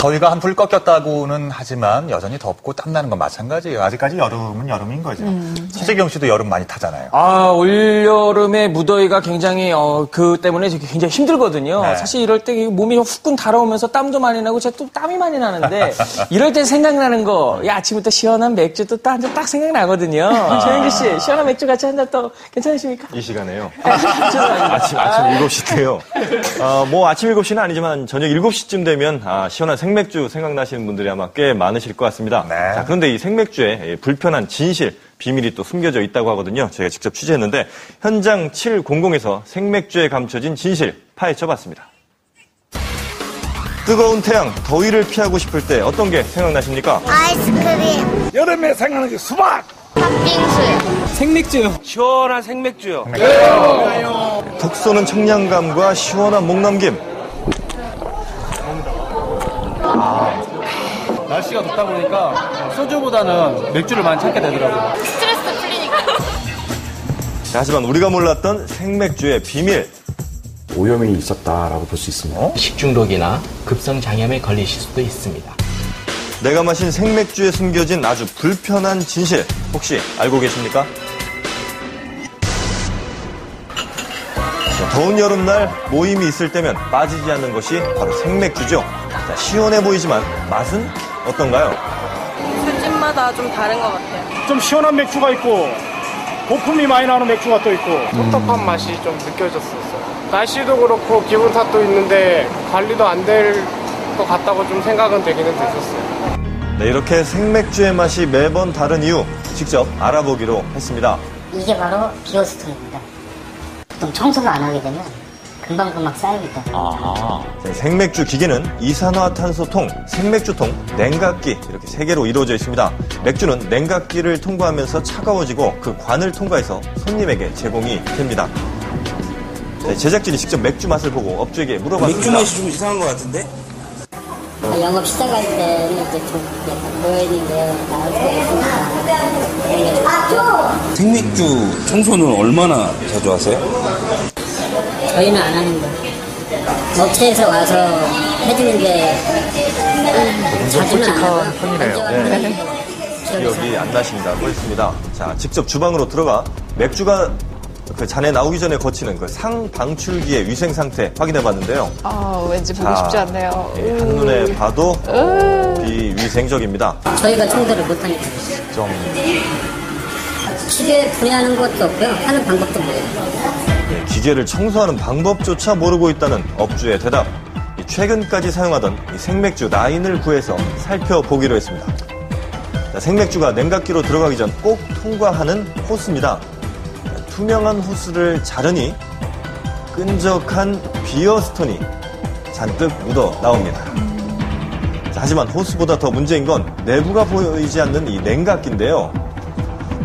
더위가 한풀 꺾였다고는 하지만 여전히 덥고 땀나는 건 마찬가지예요. 아직까지 여름은 여름인 거죠. 서재경 씨도 여름 많이 타잖아요. 올여름에 무더위가 굉장히 그 때문에 굉장히 힘들거든요. 네. 사실 이럴 때 몸이 후끈 달아오면서 땀도 많이 나고 제가 또 땀이 많이 나는데 이럴 때 생각나는 거 아침부터 시원한 맥주 또 한 잔 딱 생각나거든요. 조영기 씨 시원한 맥주 같이 한 잔 또 괜찮으십니까? 이 시간에요? 죄송합니다. 아침 7시 때요. 아침 7시는 아니지만 저녁 7시쯤 되면 시원한 생맥주 생각나시는 분들이 아마 꽤 많으실 것 같습니다. 네. 자, 그런데 이 생맥주에 불편한 진실, 비밀이 또 숨겨져 있다고 하거든요. 제가 직접 취재했는데 현장 700에서 생맥주에 감춰진 진실 파헤쳐봤습니다. 뜨거운 태양, 더위를 피하고 싶을 때 어떤 게 생각나십니까? 아이스크림, 여름에 생각나는 게 수박! 팥빙수요. 생맥주요. 시원한 생맥주요. 턱 쏘는 청량감과 시원한 목 넘김. 날씨가 덥다 보니까 소주보다는 맥주를 많이 찾게 되더라고요. 스트레스 풀리니까. 자, 하지만 우리가 몰랐던 생맥주의 비밀. 오염이 있었다라고 볼 수 있습니다. 식중독이나 급성장염에 걸리실 수도 있습니다. 내가 마신 생맥주에 숨겨진 아주 불편한 진실 혹시 알고 계십니까? 자, 더운 여름날 모임이 있을 때면 빠지지 않는 것이 바로 생맥주죠. 자, 시원해 보이지만 맛은 어떤가요? 술집마다 좀 다른 것 같아요. 좀 시원한 맥주가 있고, 거품이 많이 나는 맥주가 또 있고. 텁텁한 맛이 좀 느껴졌었어요. 날씨도 그렇고 기분 탓도 있는데 관리도 안 될 것 같다고 좀 생각은 되기는 됐었어요. 네, 이렇게 생맥주의 맛이 매번 다른 이유 직접 알아보기로 했습니다. 이게 바로 비오스톤입니다. 보통 청소를 안 하게 되면 금방 쌓이기 때문에. 생맥주 기계는 이산화탄소통, 생맥주통, 냉각기 이렇게 세 개로 이루어져 있습니다. 맥주는 냉각기를 통과하면서 차가워지고 그 관을 통과해서 손님에게 제공이 됩니다. 네, 제작진이 직접 맥주 맛을 보고 업주에게 물어봤습니다. 맥주 맛이 좀 이상한 것 같은데? 영업 시작할 때는 이제 좀 보여있는데요. 생맥주 청소는 얼마나 자주 하세요? 저희는 안 하는 거예요. 업체에서 와서 해주는 게 자주는 안 하고 편이네요. 기억이 안 나신다고 했습니다. 자, 직접 주방으로 들어가 맥주가 그 잔에 나오기 전에 거치는 그 상방출기의 위생 상태 확인해 봤는데요. 왠지 보고 싶지 않네요. 한눈에 봐도 비위생적입니다. 저희가 청소를 못하니까. 좀 기계 분해하는 것도 없고요. 하는 방법도 모르요. 기계를 청소하는 방법조차 모르고 있다는 업주의 대답. 최근까지 사용하던 이 생맥주 라인을 구해서 살펴보기로 했습니다. 자, 생맥주가 냉각기로 들어가기 전 꼭 통과하는 호스입니다. 투명한 호스를 자르니 끈적한 비어스톤이 잔뜩 묻어 나옵니다. 자, 하지만 호스보다 더 문제인 건 내부가 보이지 않는 이 냉각기인데요.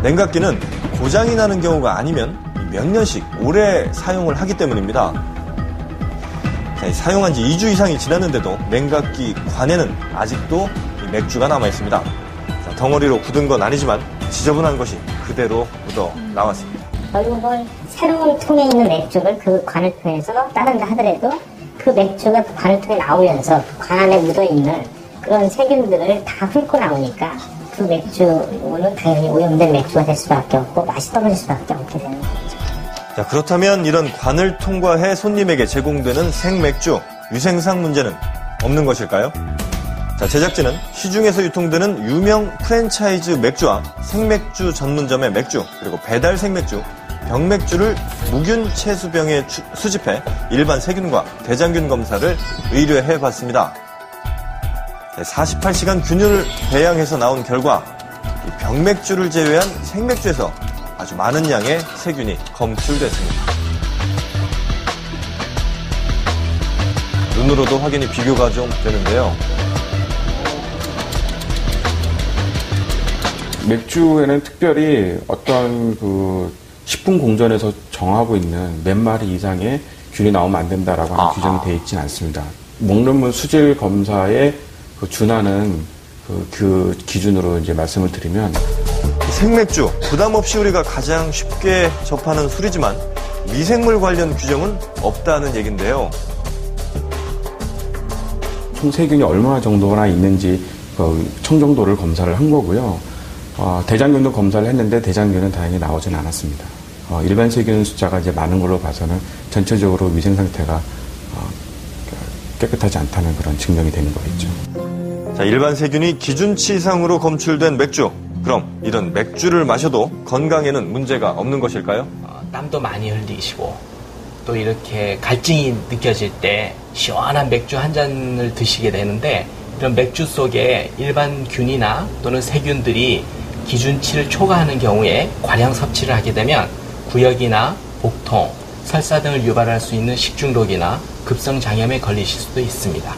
냉각기는 고장이 나는 경우가 아니면 몇 년씩 오래 사용을 하기 때문입니다. 자, 사용한 지 2주 이상이 지났는데도 냉각기 관에는 아직도 이 맥주가 남아있습니다. 자, 덩어리로 굳은 건 아니지만 지저분한 것이 그대로 묻어 나왔습니다. 결국은 새로운 통에 있는 맥주를 그 관을 통해서 다른 데 하더라도 그 맥주가 그 관을 통해 나오면서 그 관 안에 묻어있는 그런 세균들을 다 훑고 나오니까 그 맥주는 당연히 오염된 맥주가 될 수밖에 없고 맛이 떨어질 수밖에 없게 되는 거죠. 자, 그렇다면 이런 관을 통과해 손님에게 제공되는 생맥주, 위생상 문제는 없는 것일까요? 자, 제작진은 시중에서 유통되는 유명 프랜차이즈 맥주와 생맥주 전문점의 맥주, 그리고 배달 생맥주, 병맥주를 무균 채수병에 수집해 일반 세균과 대장균 검사를 의뢰해 봤습니다. 48시간 균을 배양해서 나온 결과 이 병맥주를 제외한 생맥주에서 아주 많은 양의 세균이 검출됐습니다. 눈으로도 확인이 비교가 좀 되는데요. 맥주에는 특별히 어떤 그 식품 공전에서 정하고 있는 몇 마리 이상의 균이 나오면 안 된다라고 하는 규정이 되어 있지는 않습니다. 먹는물 수질 검사에 그 준하는 그 기준으로 이제 말씀을 드리면 생맥주 부담 없이 우리가 가장 쉽게 접하는 술이지만 미생물 관련 규정은 없다는 얘긴데요. 총 세균이 얼마나 정도나 있는지 청정도를 검사를 한 거고요. 대장균도 검사를 했는데 대장균은 다행히 나오지는 않았습니다. 일반 세균 숫자가 이제 많은 걸로 봐서는 전체적으로 위생 상태가 깨끗하지 않다는 그런 증명이 되는 거겠죠. 자, 일반 세균이 기준치 이상으로 검출된 맥주. 그럼 이런 맥주를 마셔도 건강에는 문제가 없는 것일까요? 땀도 많이 흘리시고 또 이렇게 갈증이 느껴질 때 시원한 맥주 한 잔을 드시게 되는데 이런 맥주 속에 일반 균이나 또는 세균들이 기준치를 초과하는 경우에 과량 섭취를 하게 되면 구역이나 복통, 설사 등을 유발할 수 있는 식중독이나 급성 장염에 걸리실 수도 있습니다.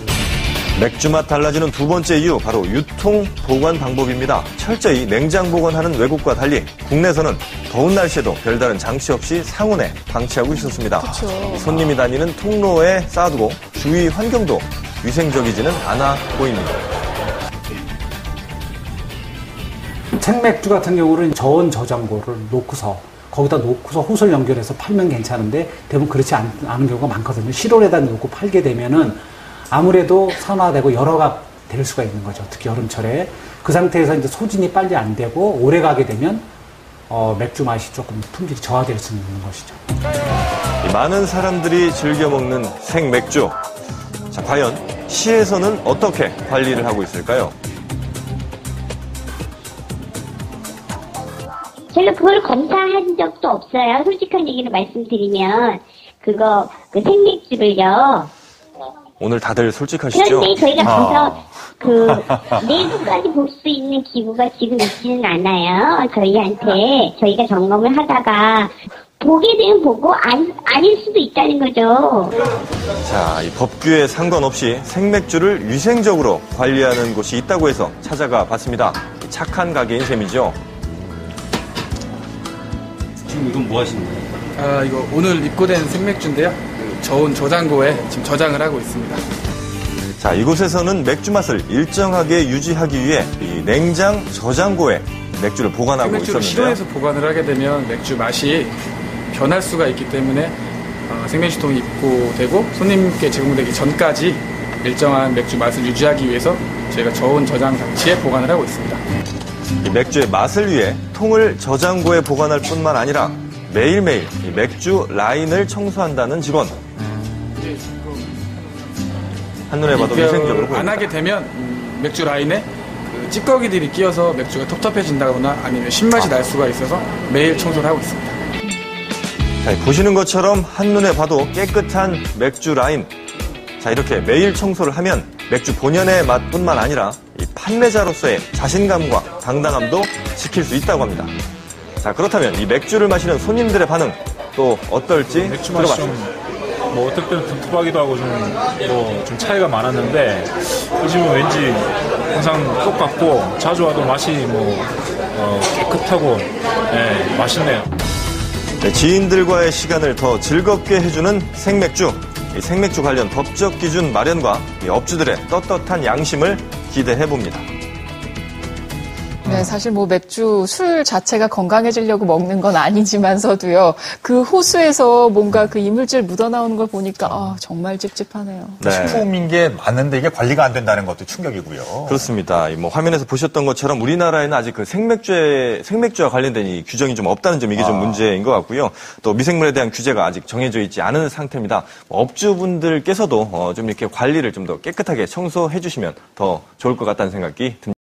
맥주 맛 달라지는 두 번째 이유, 바로 유통 보관 방법입니다. 철저히 냉장 보관하는 외국과 달리 국내에서는 더운 날씨에도 별다른 장치 없이 상온에 방치하고 있었습니다. 그쵸. 손님이 다니는 통로에 쌓아두고 주위 환경도 위생적이지는 않아 보입니다. 생맥주 같은 경우는 저온 저장고를 거기다 놓고서 호스를 연결해서 팔면 괜찮은데 대부분 그렇지 않은 경우가 많거든요. 실온에다 놓고 팔게 되면은 아무래도 산화되고 열화가 될 수가 있는 거죠. 특히 여름철에. 그 상태에서 이제 소진이 빨리 안 되고 오래 가게 되면 맥주 맛이 조금 품질이 저하될 수 있는 것이죠. 많은 사람들이 즐겨 먹는 생맥주. 자, 과연 시에서는 어떻게 관리를 하고 있을까요? 제가 그걸 검사한 적도 없어요. 솔직한 얘기를 말씀드리면 그 생맥주를요. 오늘 다들 솔직하시죠? 그런데 저희가 가서 내부까지 볼 수 있는 기구가 지금 있지는 않아요. 저희가 점검을 하다가 보게 되면 보고 아닐 수도 있다는 거죠. 자, 이 법규에 상관없이 생맥주를 위생적으로 관리하는 곳이 있다고 해서 찾아가 봤습니다. 착한 가게인 셈이죠. 지금 이건 뭐 하시는 거예요? 이거 오늘 입고된 생맥주인데요. 저온 저장고에 지금 저장을 하고 있습니다. 자, 이곳에서는 맥주 맛을 일정하게 유지하기 위해 이 냉장 저장고에 맥주를 보관하고 생맥주를 있었는데요. 실온에서 보관을 하게 되면 맥주 맛이 변할 수가 있기 때문에 생맥주통이 입고되고 손님께 제공되기 전까지 일정한 맥주 맛을 유지하기 위해서 저희가 저온 저장 장치에 보관을 하고 있습니다. 이 맥주의 맛을 위해 통을 저장고에 보관할 뿐만 아니라 매일매일 이 맥주 라인을 청소한다는 직원. 한눈에 봐도 위생적으로 보입니다. 안 하게 되면 맥주 라인에 찌꺼기들이 끼어서 맥주가 텁텁해진다거나 아니면 신맛이 날 수가 있어서 매일 청소를 하고 있습니다. 자, 보시는 것처럼 한눈에 봐도 깨끗한 맥주 라인. 자, 이렇게 매일 청소를 하면 맥주 본연의 맛뿐만 아니라 이 판매자로서의 자신감과 당당함도 지킬 수 있다고 합니다. 자, 그렇다면 이 맥주를 마시는 손님들의 반응 또 어떨지 맥주 맛이 들어봤습니다. 어떨 때는 텁텁하기도 하고 좀 차이가 많았는데 이 집은 왠지 항상 똑같고 자주 와도 맛이 깨끗하고 맛있네요. 네, 지인들과의 시간을 더 즐겁게 해주는 생맥주. 이 생맥주 관련 법적 기준 마련과 이 업주들의 떳떳한 양심을 기대해봅니다. 네, 사실 맥주, 술 자체가 건강해지려고 먹는 건 아니지만서도요, 그 호수에서 뭔가 그 이물질 묻어나오는 걸 보니까, 정말 찝찝하네요. 네. 식품인 게 맞는데 이게 관리가 안 된다는 것도 충격이고요. 그렇습니다. 화면에서 보셨던 것처럼 우리나라에는 아직 그 생맥주와 관련된 이 규정이 좀 없다는 점, 이게 좀 문제인 것 같고요. 또 미생물에 대한 규제가 아직 정해져 있지 않은 상태입니다. 업주분들께서도 좀 이렇게 관리를 좀 더 깨끗하게 청소해 주시면 더 좋을 것 같다는 생각이 듭니다.